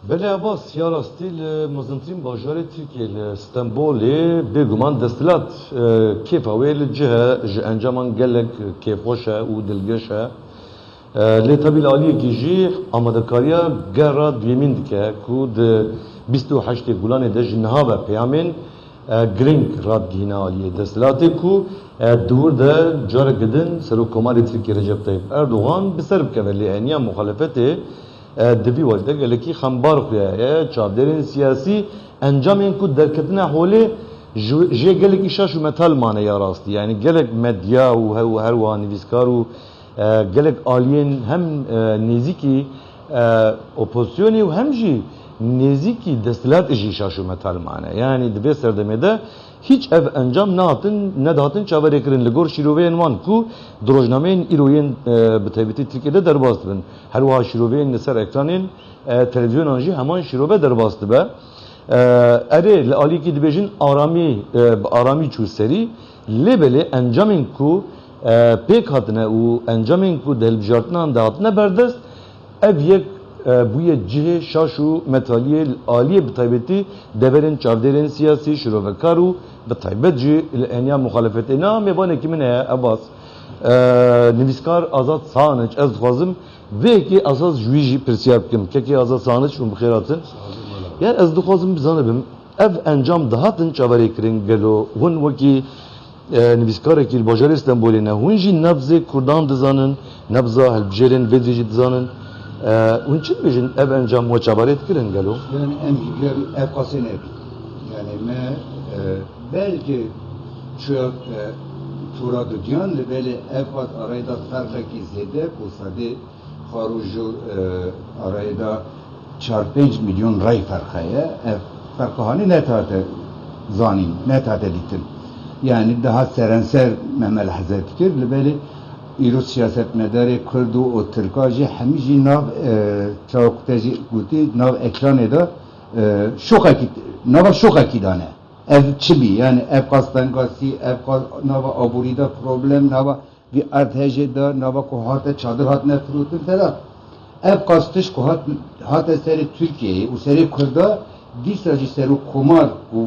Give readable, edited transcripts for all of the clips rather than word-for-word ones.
بله عباس یا راستی مزنترین باجار ترکیه استانبولی بگمان دستلات کیف اویل جه انجامان گلک کیفوشه و دلگشه لی طبیل عالیه کی جی آماده کاریا گرا دویمین دکه کود 28 گولان ده جنها و پیامین گرینگ راد گینا عالیه دستلاتی کو دور ده جار گدن سرو کماری ترکیه رجب طیب اردوغان بسرب که ولی انیا مخالفته دبی وجده گله کی خمبار خویه چابدرین سیاسی انجامین کو درکتنه حوله جه گله کی شاشو متال مانه یا راستی یعنی گله مدیا و هر وانی ویسکار و گله آلین هم نزیکی اپوزیسیونی و هم جی نزیکی دستلات اجی شاشو متال مانه یعنی دبی سردمده hiç ev enjam ne dağıtın çavere kirin ligor şiroveyen van ku drojnameyin iroyen bitebiti Türkiye'de derbastı ben. Her vaha şiroveyen neser ekranın televizyon anji hemen şirove derbastı be. Ere ali ki dibejin arami çurseri lebeli enjamin ku pek hatine u enjamin ku delbjartnan dağıtına berdest ev yek بوی جه شاشو متالیه عالیه بتایبتی دورن چاودرن سیاسی شروع کارو بتایبت جه الانیا مخالفت نه میبانه کی منه عباس نویسکار آزاد سانچ از خوازم ve ki asas juiji persiyap kim ki azad sanıç mı bxiratın yani az dukhazım bizanabım ev encam dahatın çavare kirin gelo hun vaki nivîskar ki bajar İstanbul'e hun jî nabze Kurdan dizanın nabza helbjerin vedveci dizanın اون چی میشن اب انجام و چابارت کردن گلو؟ یعنی امکیگر اب قصه نبی یعنی من belki çok tura diyan böyle eb qas arayda farkı zede bu sade xaruju arayda 4-5 milyon ray farkaya farkı hani ne tate zanin ne tate ditin yani daha serenser memel hazret kir böyle ایرو سیاست مداری کرد و ترکاجی همیشه ناو چاوکتجی گویی ناو اکران دا شوکاکی دانه. ev çibi yani ev kastangasi ev nava aburida problem nava bir artece da nava kohate çadır hat ne fırutun falan. Ev kastış kohat hat eseri Türkiye'yi u seri kurda disacı seru kumar u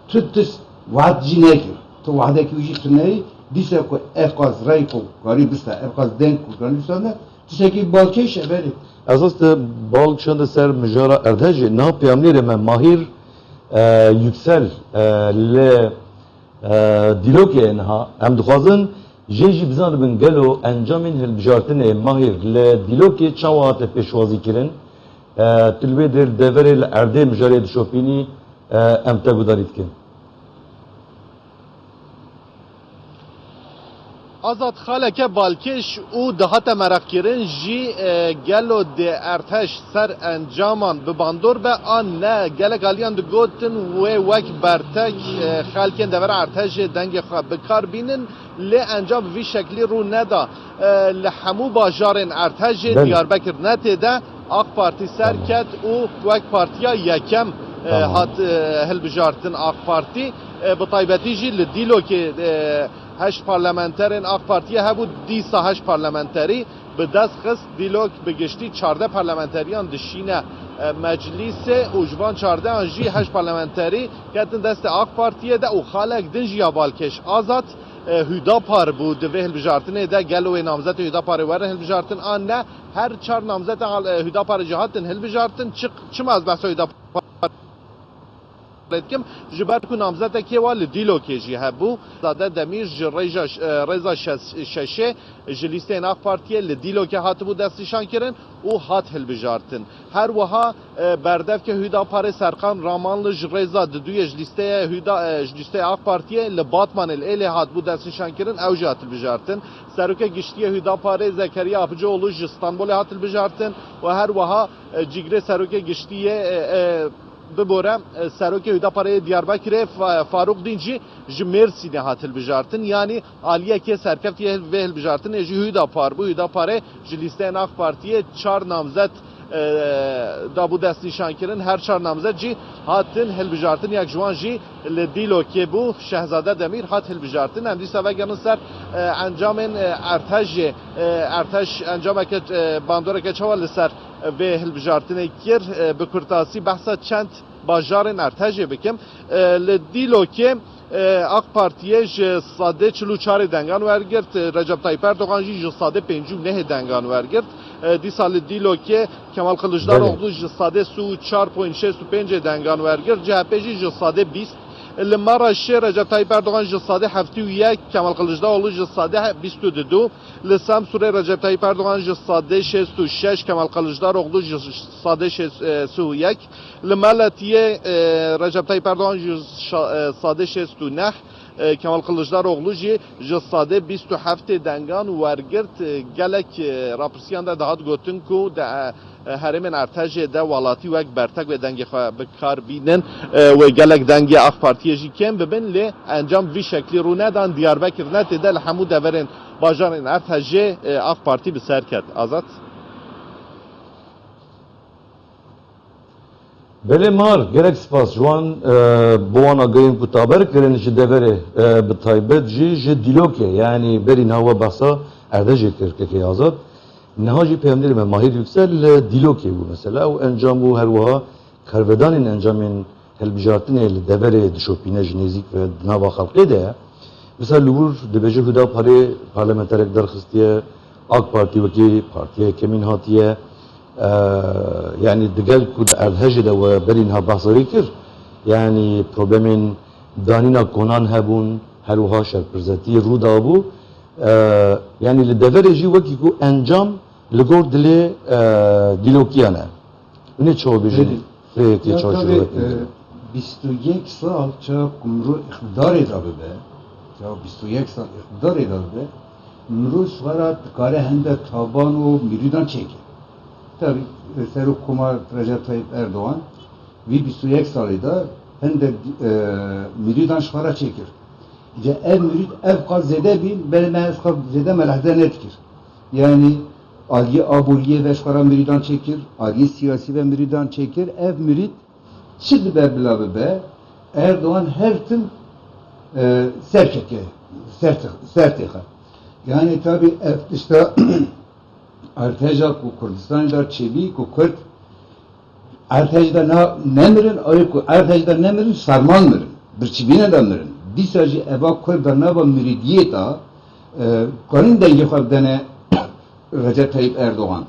tüttüs vadci nekir. To vahdeki uji tünneyi dise ko efkaz ray ko garibista efkaz denk ko garibista tise ki balkeş eveli Esas da Balkşan'da ser müjara erdeci ne yapayım ne reme mahir yüksel le diloke ha hem duazın jeji bizan bin gelo encamin hel bijartine mahir le diloke çavat peşvazi kirin tilbedir deverel erde müjare şopini emte gudaritkin Azad xaleke balkeş û dihate merakkirin jî gelo de erteş ser encaman bi bandor be an ne gelek aliyan digotin wê wek bertek xelkên devera ertejê dengê xwe bikar bînin lê encam vî şeklî rû neda li hemû bajarên ertejê Diyarbekir netê de AK Parti serket û wek partiya yekem hat hilbijartin AK Parti bi taybetî jî li dîlokê هشت پارلمانترین AK Parti'ye hebu dîsa heşt parlamenteri bi dest xist dîlok bi giştî 14 parlamenteriyan dişîne meclîsê û ji van 14 an jî heşt parlamenteri ketin destê AK Parti'ye de û xalek din jî ya balkêş azad Hüdapar bû di vê hilbijartinê de gelo wê namzetê Hüdaparê werin hilbijartin an ne her çar namzeta Hüdaparê jî hatin hilbijartin çima ez behsa Hüdapar etkim jiber ku namzete ke wal dilo ke ji hebu zade demir ji reza şeşe ji listên AK Partiye li dilo ke hatibu destîşan kirin û hat hilbijartin her wiha berdevke Hüdaparê Serkan Ramanlı ji reza diduye ji listeye AK Partiye li Batmanê li Êlê hatibu destîşan kirin ew jî hat hilbijartin seroke giştiye Hüdaparê Zekeriya Apıcıoğlu ji İstanbulê hat hilbijartin û her wiha cigre seroke giştiye bibore seroke Hüdaparê Diyarbekirê Faruk Dinci ji Mêrsînê hat hilbijartin yani aliyeke serkeftiye vê hilbijartinê jî Hüdapar bu Hüdaparê ji lîsteyên AK Partiye 4 namzet da bu destnîşan kirin her 4 namzet jî hatin hilbijartin yek ji wan jî li dîlokê bû Şehzade Demîr hat hilbijartin em dîsa vegerin ser encamên ertejê erteş encameke bandoreke çawa li ser ve hilbijartine kir bi kurtasi bahsa çent bajarên ertejê bikim li dîlokê AK Partiye ji sade 44 dengan wergirt Recep Tayyip Erdoğan ji sade 59 dengan wergirt dîsa li dîlokê Kemal Kılıçdaroğlu ji sade 4.65 dengan wergirt CHP ji sade 20 li Maraşê Recep Tayyip Erdoğan ji sade 71 Kemal Kılıçdaroğlu ji sade 22 li Samsunê Recep Tayyip Erdoğan ji sade 66 Kemal Kılıçdaroğlu ji sade 61 li Malatiyê Recep Tayyip Erdoğan ji sade 69 Kemal Kılıçdaroğlu ji sade 27 dengan wergirt gelek raporsiyan da dahat gotin ku da herêmên ertejê de welatî wek bertek ve dengê xwe bikar bînin ve gelek dengê AK Partiye jî kêm bibin lê encam vî şeklî rûnedan Diyarbekir netêde li hemû deverên bajarên ertejê AK Parti bi ser ket. Azat? Belê mar gerek spas ji wan bi wan agihên ku taber kirin ji deverê bi taybet jî ji dîlokê yani berî nava behsa erdejê Kirkekê Azad niha jî peyemnerê me Mahir Yüksel li dîlokê bû mesela û encam bû her wiha karvedanên encamên hilbijartinê li deverê dişopîne ji nêzik ve nava xelkê de ye. Mesela li wir dibêje Hüdaparê parlamenterek derxistiye AK Parti wekî partiye Kemîn hatiye yani digel ku da erdhejê de we berî niha behsarî kir yani problemên danîna konan hebûn her wiha şerpirzetiyê rû dabû yani li deverê jî wekî ku encam li gor dilê dîlokiyan e. Ne çavbêjin rêyekê çarşîvek 21 sal ça kumru iktidarê da bibe ça 21 sal iktidarê da bibe mru swara kare hende taban û mirîdan çêke tabi Serokkomar Recep Tayyip Erdoğan vi 21 salê da hende mirîdan swara çêkir ev mürid ev qaz zede bin belme qaz zede melahde netkir yani algi aburiye ve şkara müridan çekir algi siyasi ve müridan çekir ev mürid şimdi berbilabe be Erdoğan her tüm serkeke serteha yani tabi işte Arteja ku Kurdistan'da çevi ku Kürt Artejda nemirin ayık Artejda nemirin sarmanmırın bir çivine demirin disajı eva Kürt'da nava müridiyeta karın denge xabdene Recep Tayyip Erdoğan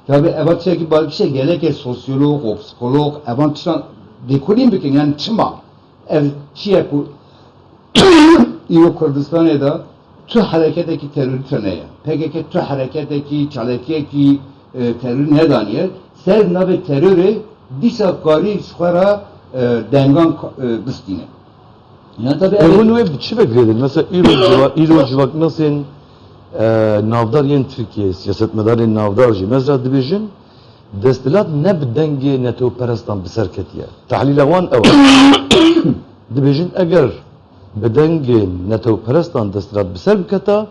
tabi eva çeki balki şey geleke sosyolog psikolog evan tişan dekolim bikin yani çıma ev çiye ku İyo Kürdistan'da tü hareketteki terör töneye PKK tü hareketteki çalekeki terör nedaniye ser nabe terörü disa gari skara dengan bistine yani tabi Bunu hep çi bekledin mesela İro civak nasıl navdar yen Türkiye siyasetmedarên navdar jî mesela dibêjin destilat ne bi dengê netoperestan bi ser ketiye tahlîla wan ew dibêjin eger bi dengê netoperestan destilat bi ser biketa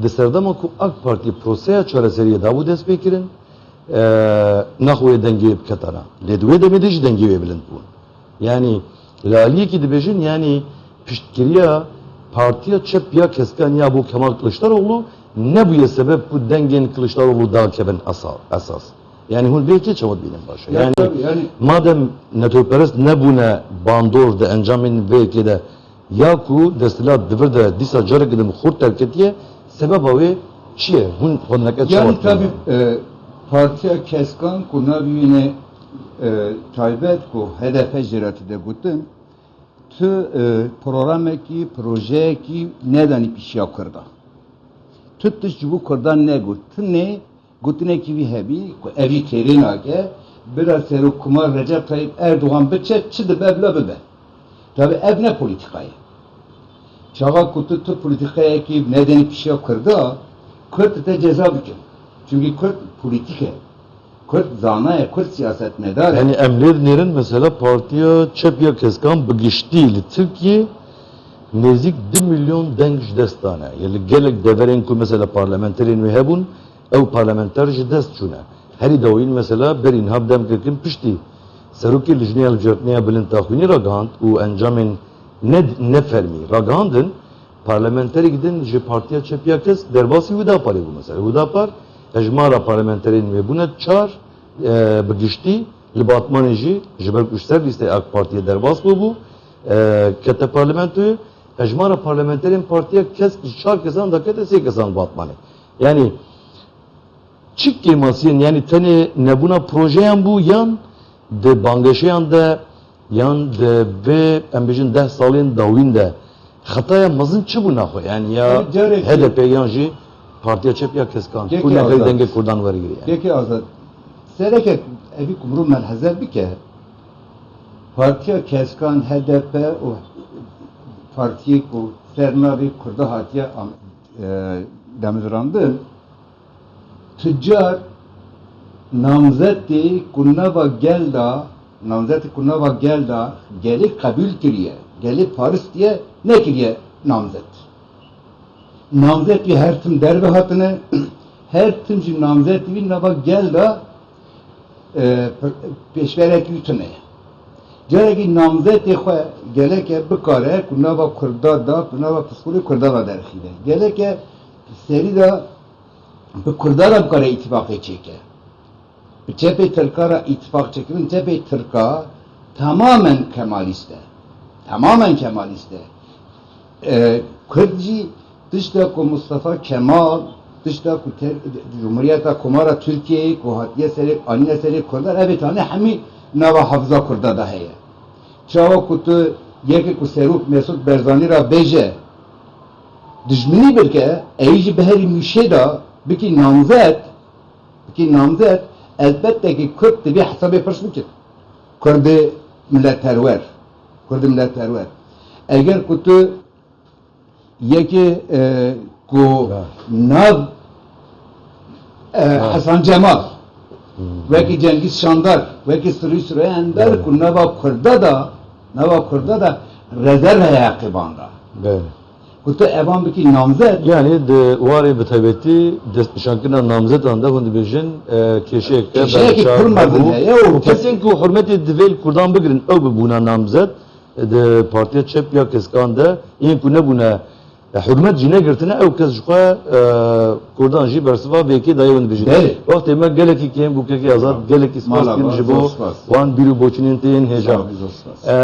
di serdema ku AK Parti proseya çareseriye dabû dest pê kirin naxwê dengê biketana lê di wê demê de jî dengê wê bilind bûn yani li aliyekî dibêjin yani piştkiriya partiya çep ya keskan ya bu Kemal Kılıçdaroğlu ne bu sebep bu dengen Kılıçdaroğlu daha keben asas. Yani hun belki çavat benim başa. Yani madem netoperest ne bu ne bandor da encamin belki de ya ku destilat devir de disa jarek de khurt terketiye sebep avi çiye hun honaket çavat. Yani tabi partiya keskan ku navine taybet ku HDP jirati de gutun tü programeki projeki neden ipişya kırda. Tüttüş bu kırdan ne guttun ne gutune ki vi hebi evi terin ake biraz Serokkomar Recep Tayyip Erdoğan beçe çıdı bebla bebe. Tabi ev ne politikayı. Çağa kutu tü politikaya ki neden ipişya kırda Kürt de ceza bikin. Çünkü Kürt politike. Kürt zanaya, Kürt siyaset medar. Yani emlerin mesela partiye çepya keskan bıgıştı Türkiye nezik 2 milyon denç destane. Yani gelek deveren ku mesela parlamenterin ve hebun ev parlamenterci dest çuna. Heri davil mesela berin habdem kirkin pişti. Seruki lijniyal jertniya bilin tahvini ragand u encamin ne fermi. Ragandın parlamenteri gidin ji partiye çepya kes derbasi Hüdapar'ı bu mesela. Hüdapar ejmara parlamenterin ve buna çar بگشتی لباتمان جی جبر کشتر لیست AK Parti'ye derbas bu. Kete parlamentoyu ecmara parlamenterin partiye kes çar kesan da kete se kesan batmanı. Yani çik kemasyen yani tane ne buna projeyen bu yan de bangeşeyan da yan de ve embejin 10 salin davin de hataya mazın çı bu naho yani ya HDP yanjı partiye çep ya keskan. Peki, Kurdan Azad. denge kurdan var giri yani. Peki Azad, sereket evi kumru melhazer bike, partiya keskan HDP o partiyi ku sernavi kurda hatiye demizrandı, tüccar namzeti kunnava gelda, namzeti kunnava gelda geli kabul kiriye, geli Paris diye ne kiriye namzet. Namzet bir her tüm derbe hatını her tüm şu namzet bir nava gel da peşverek yutune. Gereki namzet ekhe geleke bikare kunava kurda da kunava psikoloji kurda da derhide. Geleke seri da bu kurda da bikare ittifak çeke. Cephe Türkara ittifak çekimin cephe Türka tamamen Kemaliste. Tamamen Kemaliste. Kürtçi dışta ku Mustafa Kemal, dışta ku Cumhuriyeta Kumara Türkiye, ku Hatiye Seri, Anne Seri Kurdar, evet hani hemi nava hafıza kurda da heye. Çava kutu yeki ku Seruk Mesut Berzani ra beje. Dijmini birke, eyji beheri müşeda, biki namzet, elbette ki Kürt de bir hesabı pırs bikir. Kürdi milletperver. Eğer kutu yeki ku nav Hasan Cemal veki Cengiz Şandar veki Sürü Ender ku nava kurda da rezerv yakibanda. Evet. Kutu evan biki namzet Yani de varı betabetti destişankına namzet anda hundi bejin keşek Keşek kurmadın ya, o kesin ki hürmeti divel kurdan bigirin o buna namzet de partiye çep ya keskanda in kune buna hürmet cine girtine o kez juka kurdan ji bersiva belki dayı hundi bejin Evet. vakti me geleki kim bu keki azad geleki spas Malaba, kim jibo zor spas. wan biru boçinin teyin heja Zor spas.